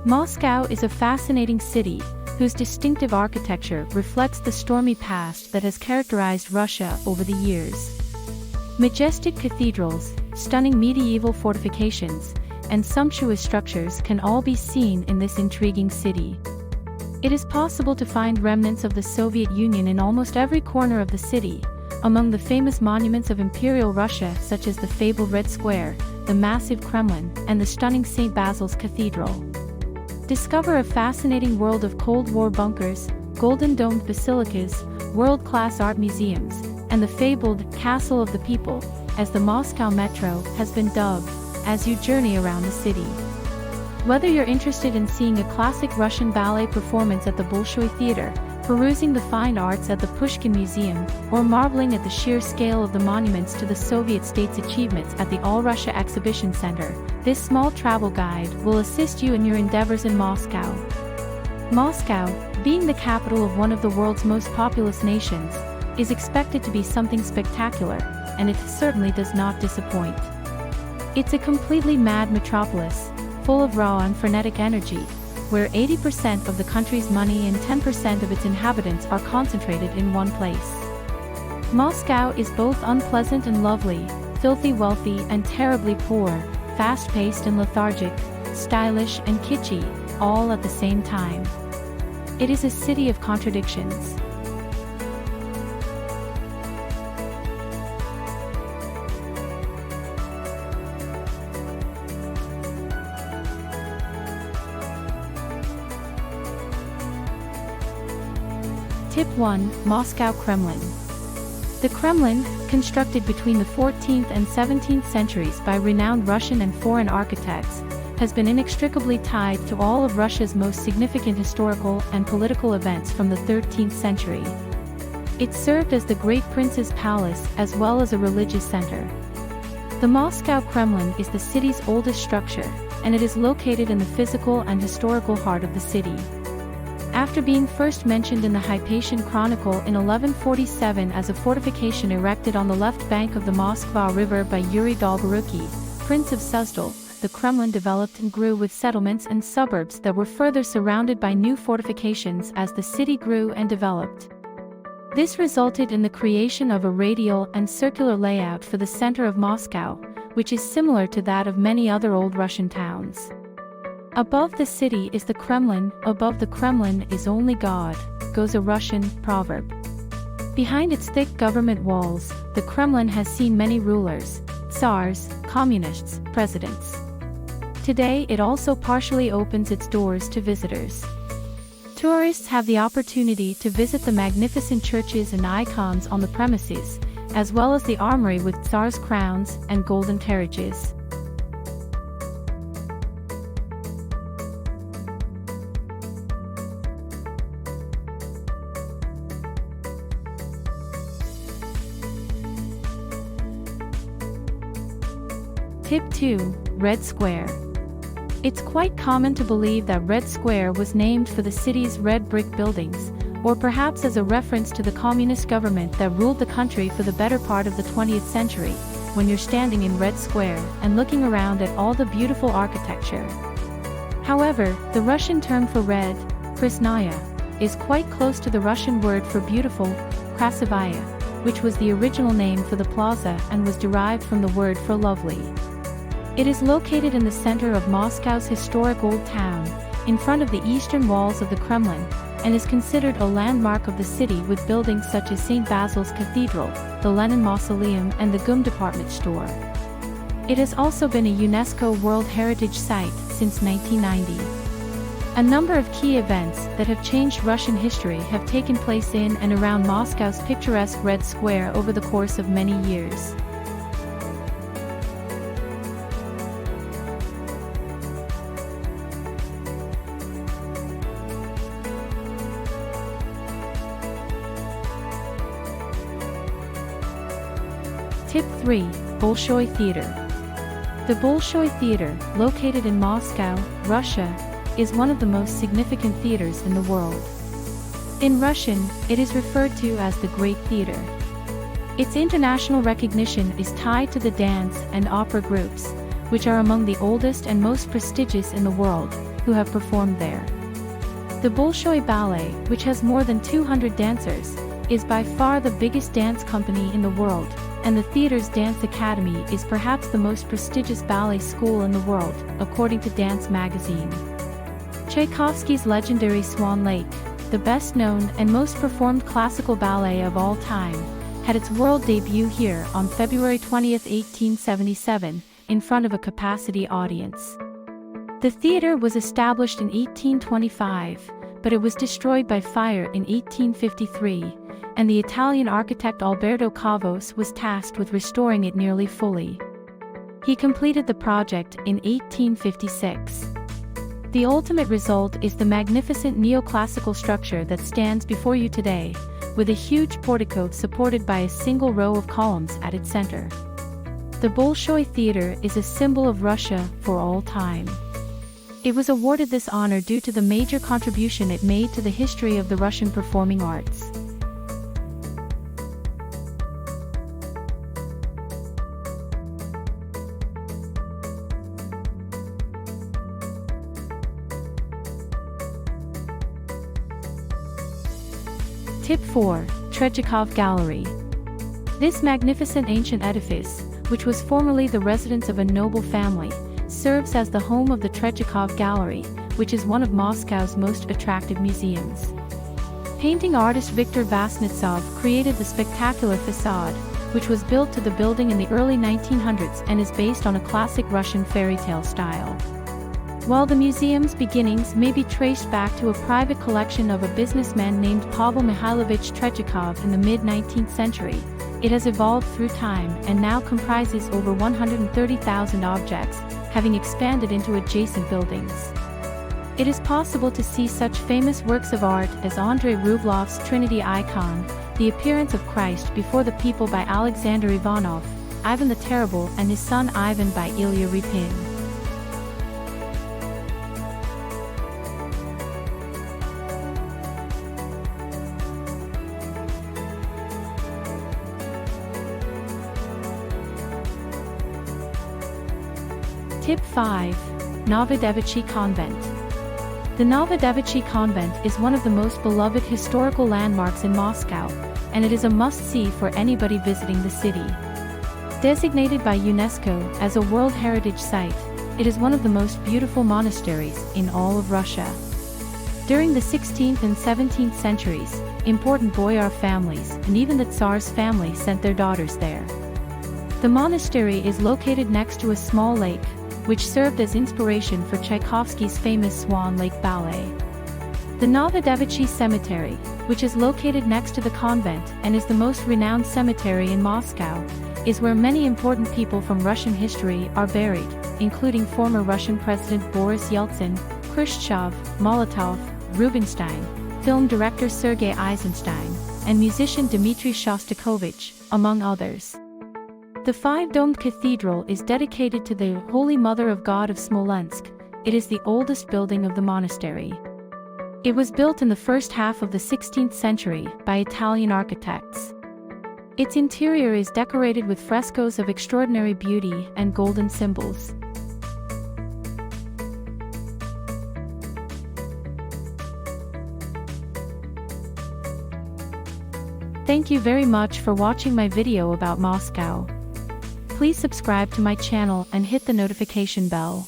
Moscow is a fascinating city, whose distinctive architecture reflects the stormy past that has characterized Russia over the years. Majestic cathedrals, stunning medieval fortifications, and sumptuous structures can all be seen in this intriguing city. It is possible to find remnants of the Soviet Union in almost every corner of the city, among the famous monuments of Imperial Russia such as the fabled Red Square, the massive Kremlin, and the stunning St. Basil's Cathedral. Discover a fascinating world of Cold War bunkers, golden-domed basilicas, world-class art museums, and the fabled Castle of the People, as the Moscow Metro has been dubbed, as you journey around the city. Whether you're interested in seeing a classic Russian ballet performance at the Bolshoi Theatre, perusing the fine arts at the Pushkin Museum, or marveling at the sheer scale of the monuments to the Soviet state's achievements at the All-Russia Exhibition Center, this small travel guide will assist you in your endeavors in Moscow. Moscow, being the capital of one of the world's most populous nations, is expected to be something spectacular, and it certainly does not disappoint. It's a completely mad metropolis, full of raw and frenetic energy, where 80% of the country's money and 10% of its inhabitants are concentrated in one place. Moscow is both unpleasant and lovely, filthy wealthy and terribly poor, fast-paced and lethargic, stylish and kitschy, all at the same time. It is a city of contradictions. Tip 1. Moscow Kremlin. The Kremlin, constructed between the 14th and 17th centuries by renowned Russian and foreign architects, has been inextricably tied to all of Russia's most significant historical and political events from the 13th century. It served as the Great Prince's palace as well as a religious center. The Moscow Kremlin is the city's oldest structure, and it is located in the physical and historical heart of the city. After being first mentioned in the Hypatian Chronicle in 1147 as a fortification erected on the left bank of the Moskva River by Yuri Dolgoruki, Prince of Suzdal, the Kremlin developed and grew with settlements and suburbs that were further surrounded by new fortifications as the city grew and developed. This resulted in the creation of a radial and circular layout for the center of Moscow, which is similar to that of many other old Russian towns. Above the city is the Kremlin, above the Kremlin is only God, goes a Russian proverb. Behind its thick government walls, the Kremlin has seen many rulers, tsars, communists, presidents. Today it also partially opens its doors to visitors. Tourists have the opportunity to visit the magnificent churches and icons on the premises, as well as the armory with tsars' crowns and golden carriages. Tip 2. Red Square. It's quite common to believe that Red Square was named for the city's red brick buildings, or perhaps as a reference to the communist government that ruled the country for the better part of the 20th century, when you're standing in Red Square and looking around at all the beautiful architecture. However, the Russian term for red, krasnaya, is quite close to the Russian word for beautiful, krasivaya, which was the original name for the plaza and was derived from the word for lovely. It is located in the center of Moscow's historic old town, in front of the eastern walls of the Kremlin, and is considered a landmark of the city with buildings such as St. Basil's Cathedral, the Lenin Mausoleum and the GUM department store. It has also been a UNESCO World Heritage Site since 1990. A number of key events that have changed Russian history have taken place in and around Moscow's picturesque Red Square over the course of many years. Tip 3. Bolshoi Theatre. The Bolshoi Theatre, located in Moscow, Russia, is one of the most significant theaters in the world. In Russian, it is referred to as the Great Theatre. Its international recognition is tied to the dance and opera groups, which are among the oldest and most prestigious in the world, who have performed there. The Bolshoi Ballet, which has more than 200 dancers, is by far the biggest dance company in the world, and the theater's dance academy is perhaps the most prestigious ballet school in the world, according to Dance magazine. Tchaikovsky's legendary Swan Lake, the best-known and most performed classical ballet of all time, had its world debut here on February 20, 1877, in front of a capacity audience. The theater was established in 1825, but it was destroyed by fire in 1853, and the Italian architect Alberto Cavos was tasked with restoring it nearly fully. He completed the project in 1856. The ultimate result is the magnificent neoclassical structure that stands before you today, with a huge portico supported by a single row of columns at its center. The Bolshoi Theatre is a symbol of Russia for all time. It was awarded this honor due to the major contribution it made to the history of the Russian performing arts. Tip 4. Tretyakov Gallery. This magnificent ancient edifice, which was formerly the residence of a noble family, serves as the home of the Tretyakov Gallery, which is one of Moscow's most attractive museums. Painting artist Viktor Vasnetsov created the spectacular facade, which was built to the building in the early 1900s and is based on a classic Russian fairy tale style. While the museum's beginnings may be traced back to a private collection of a businessman named Pavel Mikhailovich Tretyakov in the mid-19th century, it has evolved through time and now comprises over 130,000 objects, having expanded into adjacent buildings. It is possible to see such famous works of art as Andrei Rublev's Trinity icon, The Appearance of Christ Before the People by Alexander Ivanov, Ivan the Terrible and his son Ivan by Ilya Repin. Tip 5. Novodevichy Convent. The Novodevichy Convent is one of the most beloved historical landmarks in Moscow, and it is a must-see for anybody visiting the city. Designated by UNESCO as a World Heritage Site, it is one of the most beautiful monasteries in all of Russia. During the 16th and 17th centuries, important boyar families and even the Tsar's family sent their daughters there. The monastery is located next to a small lake, which served as inspiration for Tchaikovsky's famous Swan Lake Ballet. The Novodevichy Cemetery, which is located next to the convent and is the most renowned cemetery in Moscow, is where many important people from Russian history are buried, including former Russian President Boris Yeltsin, Khrushchev, Molotov, Rubinstein, film director Sergei Eisenstein, and musician Dmitry Shostakovich, among others. The five-domed cathedral is dedicated to the Holy Mother of God of Smolensk. It is the oldest building of the monastery. It was built in the first half of the 16th century by Italian architects. Its interior is decorated with frescoes of extraordinary beauty and golden symbols. Thank you very much for watching my video about Moscow. Please subscribe to my channel and hit the notification bell.